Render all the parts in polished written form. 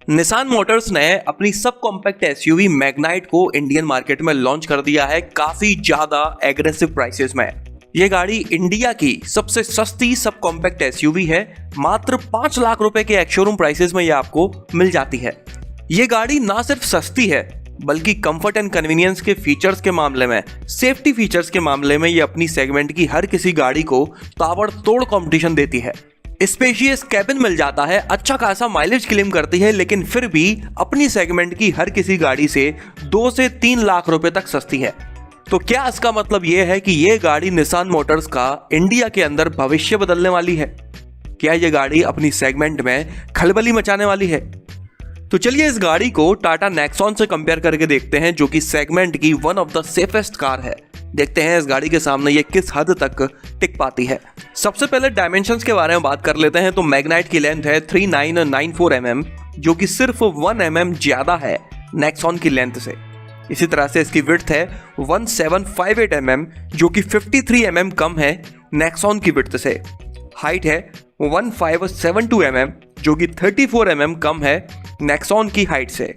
Nissan Motors ने अपनी sub compact SUV Magnite को इंडियन मार्केट में लॉन्च कर दिया है काफी ज्यादा एग्रेसिव प्राइसेस में। ये गाड़ी इंडिया की सबसे सस्ती सब कॉम्पैक्ट एसयूवी है। मात्र 5 लाख रुपए के एक्स-शोरूम प्राइसेस में ये आपको मिल जाती है। ये गाड़ी ना सिर्फ सस्ती है बल्कि कंफर्ट एंड कन्वीनियंस के फीचर्स के मामले में, सेफ्टी फीचर्स के मामले में ये अपनी सेगमेंट की हर किसी गाड़ी को ताबड़तोड़ कंपटीशन देती है। स्पेशियस कैबिन मिल जाता है, अच्छा खासा माइलेज क्लेम करती है, लेकिन फिर भी अपनी सेगमेंट की हर किसी गाड़ी से 2 से 3 लाख रुपए तक सस्ती है। तो क्या इसका मतलब यह है कि यह गाड़ी निसान मोटर्स का इंडिया के अंदर भविष्य बदलने वाली है? क्या यह गाड़ी अपनी सेगमेंट में खलबली मचाने वाली है? तो चलिए इस गाड़ी को टाटा नेक्सॉन से कंपेयर करके देखते हैं, जो कि सेगमेंट की one of the safest car है। देखते हैं इस गाड़ी के सामने ये किस हद तक टिक पाती है। सबसे पहले डायमेंशंस के बारे में बात कर लेते हैं। तो मैग्नाइट की लेंथ है 3994 mm, जो कि सिर्फ 1 mm ज्यादा है नेक्सॉन की लेंथ से। इसी तरह से इसकी विड्थ है 1758 mm, जो कि 53 mm कम है नेक्सॉन की विड्थ से। हाइट है 1572 mm, जो कि 34 mm कम है नेक्सॉन की हाइट से।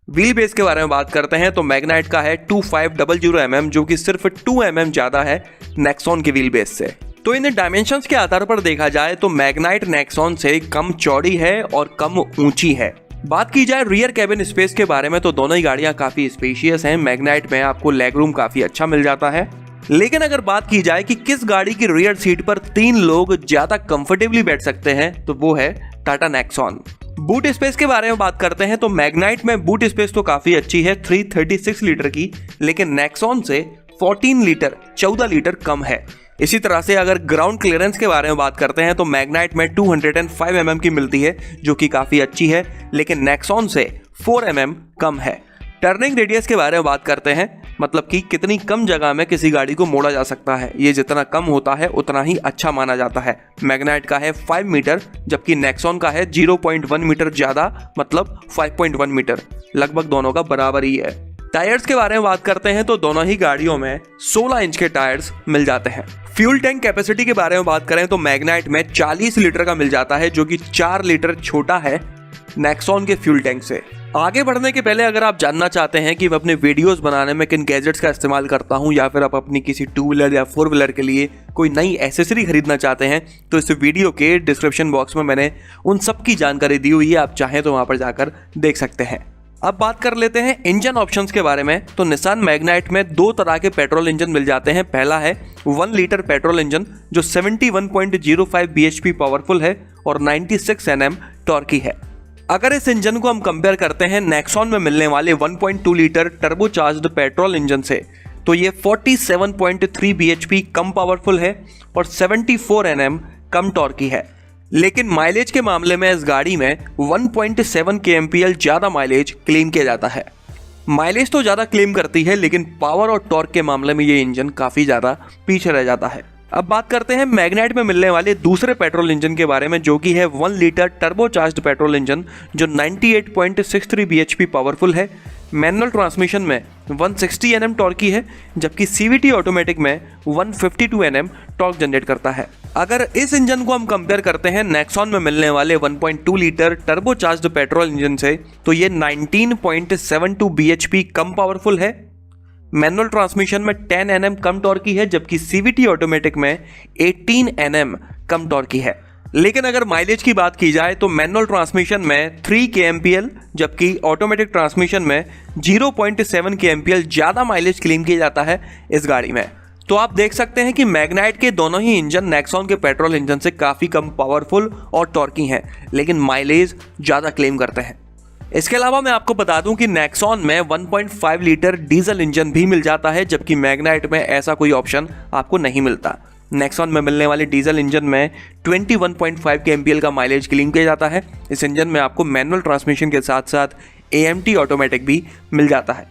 व्हील बेस के बारे में बात करते हैं तो मैग्नाइट का है 2500 mm, जो कि सिर्फ 2 mm ज्यादा है नेक्सॉन के व्हील बेस से। तो इन डायमेंशंस के आधार पर देखा जाए तो मैग्नाइट नेक्सॉन से कम चौड़ी है और कम ऊंची है। बात की जाए रियर कैबिन स्पेस के बारे में तो दोनों ही गाड़ियां काफी स्पेशियस हैं। मैग्नाइट में आपको लेग रूम काफी अच्छा मिल जाता है, लेकिन अगर बात की जाए कि किस गाड़ी की रियर सीट पर 3 लोग ज्यादा कंफर्टेबली बैठ सकते हैं तो वो है टाटा नेक्सॉन। बूट स्पेस के बारे में बात करते हैं तो मैग्नाइट में बूट स्पेस तो काफी अच्छी है 336 लीटर की, लेकिन नेक्सॉन से 14 लीटर कम है। इसी तरह से अगर ग्राउंड क्लियरेंस के बारे में बात करते हैं तो मैग्नाइट में 205 mm की मिलती है, जो कि काफी अच्छी है, लेकिन नेक्सॉन से 4 mm कम है। टर्निंग रेडियस के बारे में बात करते हैं, मतलब कि कितनी कम जगह में किसी गाड़ी को मोड़ा जा सकता है। ये जितना कम होता है उतना ही अच्छा माना जाता है। मैग्नाइट का है 5 मीटर, जबकि नेक्सॉन का है 0.1 मीटर ज्यादा, मतलब 5.1 मीटर। लगभग दोनों का बराबर ही है। टायर्स के बारे में बात करते हैं तो दोनों ही गाड़ियों में 16 इंच के टायर्स मिल जाते हैं। फ्यूल टैंक कैपेसिटी के बारे में बात करें तो मैग्नाइट में 40 लीटर का मिल जाता है, जो कि 4 लीटर छोटा है नेक्सॉन के फ्यूल टैंक से। आगे बढ़ने के पहले अगर आप जानना चाहते हैं कि मैं अपने वीडियोस बनाने में किन गैजेट्स का इस्तेमाल करता हूं, या फिर आप अपनी किसी 2 व्हीलर या 4 व्हीलर के लिए कोई नई एसेसरी खरीदना चाहते हैं, तो इस वीडियो के डिस्क्रिप्शन बॉक्स में मैंने उन सब की जानकारी दी हुई है, आप चाहें तो वहां पर जाकर देख सकते हैं। अब बात कर लेते हैं इंजन ऑप्शंस के बारे में। तो निसान मैग्नाइट में 2 तरह के पेट्रोल इंजन मिल जाते हैं। पहला है 1 लीटर पेट्रोल इंजन, जो 71.05 bhp पावरफुल है और 96 Nm टॉर्की है। अगर इस इंजन को हम कंपेयर करते हैं नेक्सॉन में मिलने वाले 1.2 लीटर टर्बोचार्ज्ड पेट्रोल इंजन से, तो ये 47.3 bhp कम पावरफुल है और 74 Nm कम टॉर्की है। लेकिन माइलेज के मामले में इस गाड़ी में 1.7 kmpl ज्यादा माइलेज क्लेम किया जाता है। माइलेज तो ज्यादा क्लेम करती है, लेकिन पावर और टॉर्क के मामले में ये इंजन काफी ज्यादा पीछे रह जाता है। अब बात करते हैं मैग्नाइट में मिलने वाले दूसरे पेट्रोल इंजन के बारे में, जो कि है 1 लीटर टर्बोचार्ज्ड पेट्रोल इंजन, जो 98.63 bhp पावरफुल है। मैनुअल ट्रांसमिशन में 160 Nm टॉर्की है, जबकि CVT ऑटोमेटिक में 152 Nm टॉर्क जनरेट करता है। अगर इस इंजन को हम कंपेयर करते हैं नेक्सॉन में मिलने वाले 1.2 लीटर टर्बोचार्ज्ड पेट्रोल इंजन से, तो ये 19.72 bhp कम पावरफुल है। मैनुअल ट्रांसमिशन में 10 Nm कम टॉर्की है, जबकि CVT ऑटोमेटिक में 18 Nm कम टॉर्की है। लेकिन अगर माइलेज की बात की जाए तो मैनुअल ट्रांसमिशन में 3 kmpl, जबकि ऑटोमेटिक ट्रांसमिशन में 0.7 kmpl ज्यादा माइलेज क्लेम किया जाता है इस गाड़ी में। तो आप देख सकते हैं कि मैग्नाइट के दोनों ही इंजन नेक्सॉन के पेट्रोल इंजन से काफी कम पावरफुल और टॉर्की हैं, लेकिन माइलेज ज्यादा क्लेम करते हैं। इसके अलावा मैं आपको बता दूं कि नेक्सॉन में 1.5 लीटर डीजल इंजन भी मिल जाता है, जबकि मैग्नाइट में ऐसा कोई ऑप्शन आपको नहीं मिलता। नेक्सॉन में मिलने वाले डीजल इंजन में 21.5 kmpl का माइलेज क्लेम किया जाता है। इस इंजन में आपको मैनुअल ट्रांसमिशन के साथ साथ AMT ऑटोमेटिक भी मिल जाता है।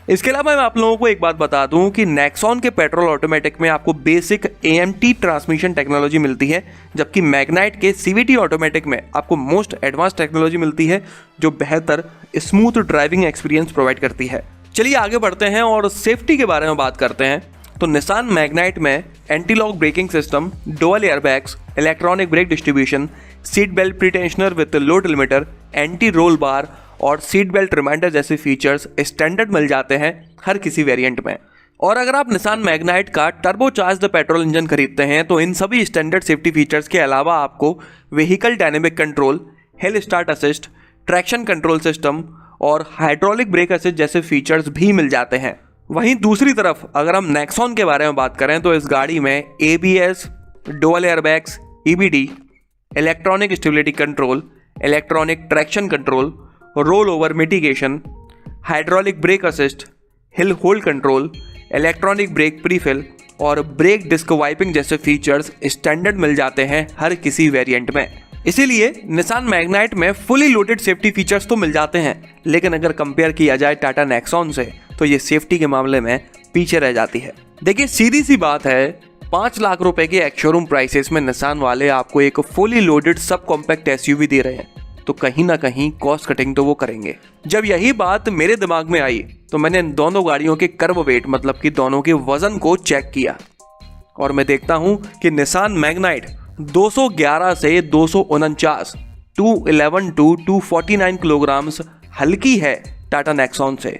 इसके अलावा मैं आप लोगों को एक बात बता दूं कि नेक्सॉन के पेट्रोल ऑटोमेटिक में आपको बेसिक AMT ट्रांसमिशन टेक्नोलॉजी मिलती है, जबकि मैग्नाइट के CVT ऑटोमेटिक में आपको मोस्ट एडवांस टेक्नोलॉजी मिलती है, जो बेहतर स्मूथ ड्राइविंग एक्सपीरियंस प्रोवाइड करती है। चलिए आगे बढ़ते हैं और सेफ्टी के बारे में बात करते हैं। तो निसान मैग्नाइट में anti lock braking system, dual airbags, electronic brake distribution, seat belt pretensioner with load limiter, anti roll bar और सीट बेल्ट रिमाइंडर जैसे फीचर्स स्टैंडर्ड मिल जाते हैं हर किसी वेरिएंट में। और अगर आप निसान मैग्नाइट का टर्बोचार्ज्ड पेट्रोल इंजन खरीदते हैं तो इन सभी स्टैंडर्ड सेफ्टी फीचर्स के अलावा आपको vehicle dynamic control, hill start assist, traction control system और हाइड्रोलिक ब्रेक असिस्ट जैसे फीचर्स भी मिल जाते हैं। वहीं दूसरी तरफ अगर हम नेक्सॉन के बारे में बात करें तो इस गाड़ी में ABS, dual airbags, EBD, electronic stability control, electronic traction control, roll over mitigation, hydraulic brake assist, hill hold control, electronic brake prefill और ब्रेक डिस्क वाइपिंग जैसे फीचर्स स्टैंडर्ड मिल जाते हैं हर किसी वेरिएंट में। इसीलिए निसान मैग्नाइट में फुली लोडेड सेफ्टी फीचर्स तो मिल जाते हैं, लेकिन अगर कंपेयर किया जाए टाटा नेक्सॉन से तो ये सेफ्टी के मामले में पीछे रह जाती है। देखिए सीधी सी बात है, 5 लाख रुपए के एक्स-शोरूम प्राइसेस में निसान वाले आपको एक fully loaded sub compact SUV दे रहे हैं, तो कहीं ना कहीं कॉस्ट कटिंग तो वो करेंगे। जब यही बात मेरे दिमाग में आई तो मैंने इन दोनों गाड़ियों के कर्व वेट मतलब कि दोनों के वजन को चेक किया और मैं देखता हूं कि निसान मैग्नाइट 211 से 249, 211 टू 249 किलोग्राम हल्की है टाटा नेक्सॉन से।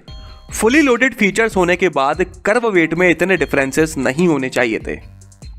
फुली लोडेड फीचर्स होने के बाद कर्व वेट में इतने डिफरेंसेस नहीं होने चाहिए थे।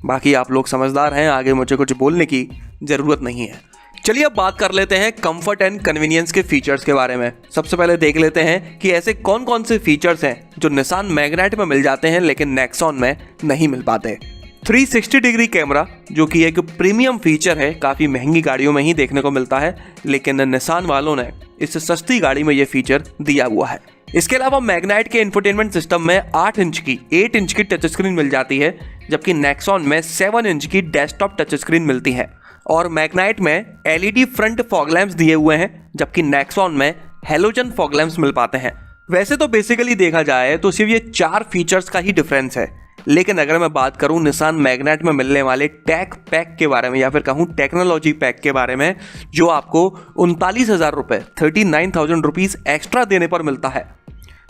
बाकी आप लोग समझदार हैं, आगे मुझे कुछ बोलने की जरूरत नहीं है। चलिए अब बात कर लेते हैं कंफर्ट एंड कन्वीनियंस के फीचर्स के बारे में। सबसे पहले देख लेते हैं कि ऐसे कौन कौन से फीचर्स हैं जो निसान मैग्नाइट में मिल जाते हैं लेकिन नेक्सॉन में नहीं मिल पाते। 360 डिग्री कैमरा जो कि एक प्रीमियम फीचर है, काफ़ी महंगी गाड़ियों में ही देखने को मिलता है, लेकिन निसान वालों ने इस सस्ती गाड़ी में ये फीचर दिया हुआ है। इसके अलावा मैग्नाइट के इंफोटेनमेंट सिस्टम में 8 इंच की टच स्क्रीन मिल जाती है, जबकि नेक्सॉन में 7 इंच की डेस्कटॉप टच स्क्रीन मिलती है। और मैग्नाइट में LED फ्रंट फॉग लैंप्स दिए हुए हैं, जबकि नेक्सॉन में हेलोजन फॉग लैंप्स मिल पाते हैं। वैसे तो बेसिकली देखा जाए तो सिर्फ ये 4 फीचर्स का ही डिफरेंस है, लेकिन अगर मैं बात करूं निसान मैग्नाइट में मिलने वाले टेक पैक के बारे में या फिर कहूं टेक्नोलॉजी पैक के बारे में, जो आपको 39,000 रुपये 39,000 रुपीज़ एक्स्ट्रा देने पर मिलता है,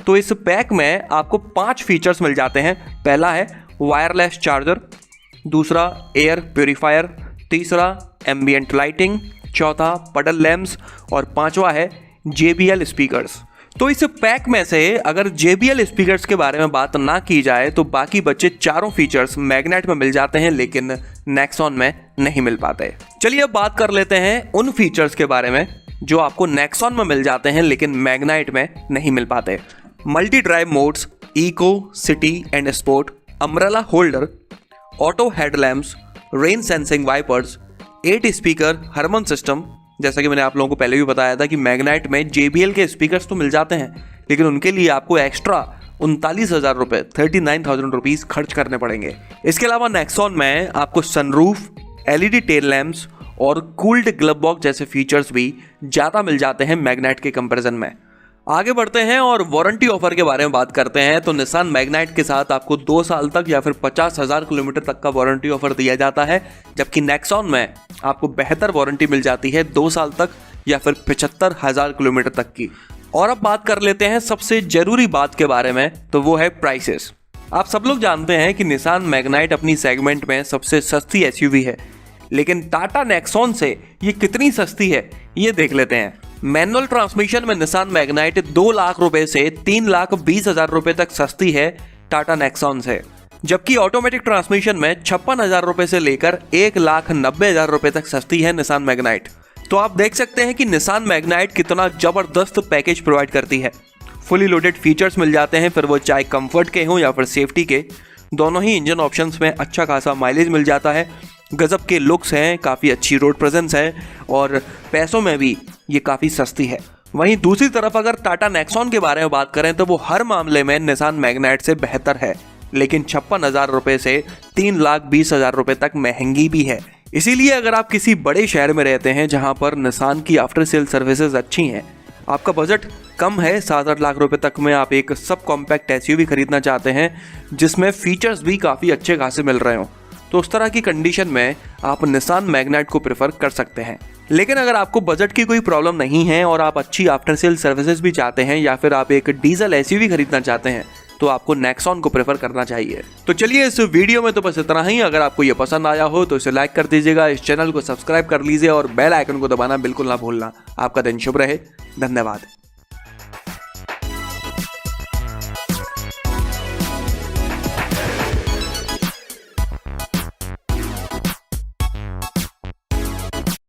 तो इस पैक में आपको 5 फीचर्स मिल जाते हैं। पहला है वायरलेस चार्जर, दूसरा एयर प्योरीफायर, तीसरा एम्बियंट लाइटिंग, चौथा पडल लैम्प्स और पांचवा है JBL स्पीकर्स। तो इस पैक में से अगर JBL स्पीकर्स के बारे में बात ना की जाए तो बाकी बचे चारों फीचर्स मैग्नाइट में मिल जाते हैं लेकिन नेक्सॉन में नहीं मिल पाते। चलिए अब बात कर लेते हैं उन फीचर्स के बारे में जो आपको नेक्सॉन में मिल जाते हैं लेकिन मैग्नाइट में नहीं मिल पाते। Multi drive modes, eco, city and sport, umbrella holder, auto headlamps, rain sensing wipers, 8 speaker Harman system. जैसा कि मैंने आप लोगों को पहले भी बताया था कि मैग्नाइट में JBL के स्पीकर्स तो मिल जाते हैं, लेकिन उनके लिए आपको एक्स्ट्रा 39,000 रुपये 39,000 रुपीज़ खर्च करने पड़ेंगे। इसके अलावा नेक्सॉन में आपको सनरूफ, LED टेल लैम्प्स और कूल्ड ग्लव बॉक्स जैसे फीचर्स भी ज़्यादा मिल जाते हैं मैग्नाइट के कंपैरिजन में। आगे बढ़ते हैं और वारंटी ऑफर के बारे में बात करते हैं। तो निसान मैग्नाइट के साथ आपको 2 साल तक या फिर 50,000 किलोमीटर तक का वारंटी ऑफर दिया जाता है, जबकि नेक्सॉन में आपको बेहतर वारंटी मिल जाती है 2 साल तक या फिर 75,000 किलोमीटर तक की। और अब बात कर लेते हैं सबसे जरूरी बात के बारे में, तो वो है प्राइसेस। आप सब लोग जानते हैं कि निसान मैग्नाइट अपनी सेगमेंट में सबसे सस्ती SUV है, लेकिन टाटा नेक्सॉन से ये कितनी सस्ती है ये देख लेते हैं। मैनुअल ट्रांसमिशन में निसान मैग्नाइट 2 लाख रुपए से 3,20,000 रुपए तक सस्ती है टाटा नेक्सॉन से, जबकि ऑटोमेटिक ट्रांसमिशन में 56,000 रुपए से लेकर 1,90,000 रुपए तक सस्ती है निसान मैग्नाइट। तो आप देख सकते हैं कि निसान मैग्नाइट कितना जबरदस्त पैकेज प्रोवाइड करती है। फुली लोडेड फीचर्स मिल जाते हैं, फिर वो चाहे कंफर्ट के हों या फिर सेफ्टी के, दोनों ही इंजन ऑप्शंस में अच्छा खासा माइलेज मिल जाता है, गजब के लुक्स हैं, काफ़ी अच्छी रोड प्रेजेंस है और पैसों में भी ये काफ़ी सस्ती है। वहीं दूसरी तरफ अगर टाटा नेक्सॉन के बारे में बात करें तो वो हर मामले में निसान मैग्नाइट से बेहतर है, लेकिन 56,000 रुपये से 3,20,000 रुपये तक महंगी भी है। इसीलिए अगर आप किसी बड़े शहर में रहते हैं जहां पर निसान की आफ्टर सेल सर्विसेज अच्छी हैं, आपका बजट कम है 7-8 लाख रुपए तक में, आप एक सब कॉम्पैक्ट SUV खरीदना चाहते हैं जिसमें फीचर्स भी काफ़ी अच्छे खासे मिल रहे हों, तो उस तरह की कंडीशन में आप निसान मैग्नाइट को प्रेफर कर सकते हैं। लेकिन अगर आपको बजट की कोई प्रॉब्लम नहीं है और आप अच्छी आफ्टर सेल सर्विसेज भी चाहते हैं या फिर आप एक डीजल SUV खरीदना चाहते हैं, तो आपको नेक्सॉन को प्रेफर करना चाहिए। तो चलिए इस वीडियो में तो बस इतना ही। अगर आपको ये पसंद आया हो तो इसे लाइक कर दीजिएगा, इस चैनल को सब्सक्राइब कर लीजिए और बेल आइकन को दबाना बिल्कुल ना भूलना। आपका दिन शुभ रहे। धन्यवाद।